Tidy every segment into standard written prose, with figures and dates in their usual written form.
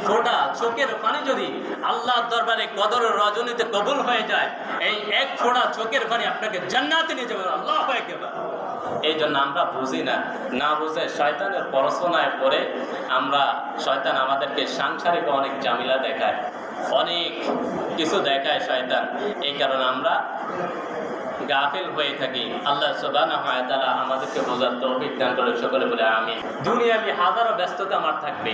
ফোঁটা চোখের পানি যদি আল্লাহর দরবারে কদরের রজনীতে কবুল হয়ে যায়, এই এক ফোঁটা চোখের পানি আপনাকে জান্নাতে নিয়ে যাবে। আল্লাহু আকবার। এই জন্য আমরা বুঝি না বুঝে শয়তানের প্ররোচনায় পড়ে আমরা, শয়তান আমাদেরকে সাংসারিক অনেক ঝামেলা দেখায়, অনেক কিছু দেখায় শয়তান। এই কারণে আমরা গাফিল হয়ে থাকি। আল্লাহ সুবহানাহু ওয়া তাআলা আমাদেরকে বোঝার তৌফিক দান করে। সকলে বলে আমিন। দুনিয়াবি হাজারো ব্যস্ততা আমার থাকবে,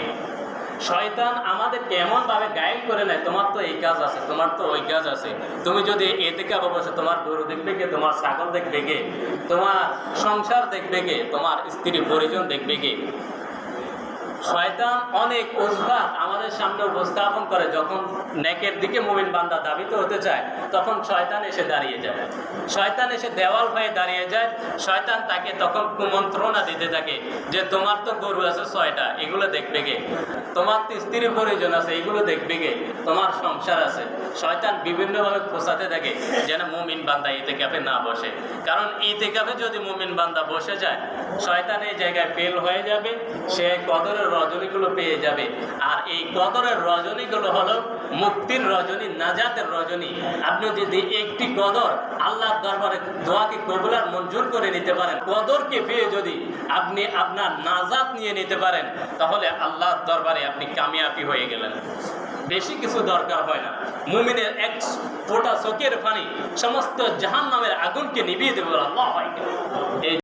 শয়তান আমাদেরকে এমনভাবে গাইড করে নেয়, তোমার তো এই কাজ আছে, তোমার তো ওই কাজ আছে, তুমি যদি এতেকাফ বসে তোমার গরু দেখবে কে, তোমার ছাগল দেখবে কে, তোমার সংসার দেখবে কে, তোমার স্ত্রী পরিজন দেখবে কে। শয়তান অনেক অজুহাত আমাদের সামনে উপস্থাপন করে। যখন নেকের দিকে মুমিন বান্দা ধাবিত হতে চায়, তখন শয়তান এসে দাঁড়িয়ে যায়, শয়তান এসে দেওয়াল হয়ে দাঁড়িয়ে যায়। শয়তান তাকে তখন কুমন্ত্রণা দিতে থাকে যে তোমার তো গরু আছে 6টা, এগুলো দেখবে কে, তোমার তো স্ত্রী পরিজন আছে, এগুলো দেখবে কে, তোমার সংসার আছে। শয়তান বিভিন্নভাবে খোঁচাতে থাকে যেন মুমিন বান্দা ইতিকাফে না বসে। কারণ ইতিকাফে যদি মুমিন বান্দা বসে যায়, শয়তান এই জায়গায় ফেল হয়ে যাবে, সে কদরের রজনীগুলো পেয়ে যাবে। আর এই কদরের রজনীগুলো হলো মুক্তির রজনী, নাজাতের রজনী। আপনি যদি একটি কদর আল্লাহর দরবারে দোয়াকে কবুল আর মঞ্জুর করে নিতে পারেন, কদরকে পেয়ে যদি আপনি আপনার নাজাত নিয়ে নিতে পারেন, তাহলে আল্লাহর দরবারে আপনি কামিয়াবি হয়ে গেলেন। বেশি কিছু দরকার হয় না। মুমিনের এক ফোঁটা চোখের পানি সমস্ত জাহান্নামের আগুনকে নিভিয়ে দেবে। আল্লাহু আকবার।